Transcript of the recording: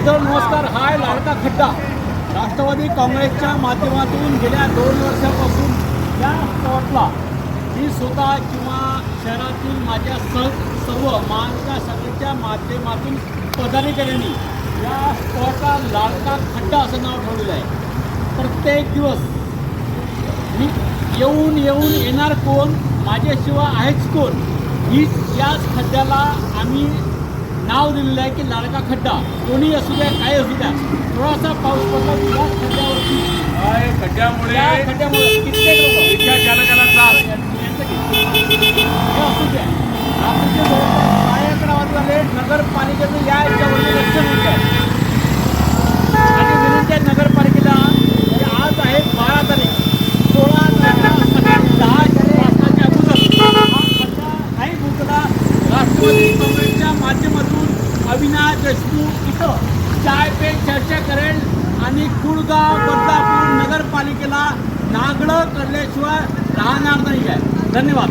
मित्रांनो नमस्कार. हा लाडका खड्डा राष्ट्रवादी काँग्रेसच्या माध्यमातून गेल्या 2 वर्षापासून या स्पॉटला मी स्वतः किंवा शहरातील माझ्या सर्व महाविकास माध्यमातून पदाधिकाऱ्यांनी या स्पॉटला लाडका खड्डा असं नाव ठेवलेलं आहे. प्रत्येक दिवस मी येऊन येणार कोण, माझ्याशिवाय आहेच कोण, हीच याच खड्ड्याला आम्ही नाव दिलेलं आहे की लाडका खड्डा. कोणी असू द्या, काय असू द्या, थोडासा पाऊस पडला या खड्ड्यावरती खड्ड्यामुळे कित्येक लोक रिक्षा चालकाला त्रास. हे असू द्या. रात्रीचे जवळपास 11:30 वाजले. नगरपालिकेचं या याच्यावरती लक्ष नाही आहे आणि विनंती आहे नगरपालिकेला की आज आहे 12 तारीख, 16 तारखेला सकाळी 10 वाजताच्या अगोदर हा खड्डा नाही बुजला. राष्ट्रवादी काँग्रेसच्या माध्यमातून अविनाश देशमुख इथं चाय पे चर्चा करेल आणि कुळगाव बदलापूर नगरपालिकेला नागडं करल्याशिवाय राहणार नाही आहे. धन्यवाद.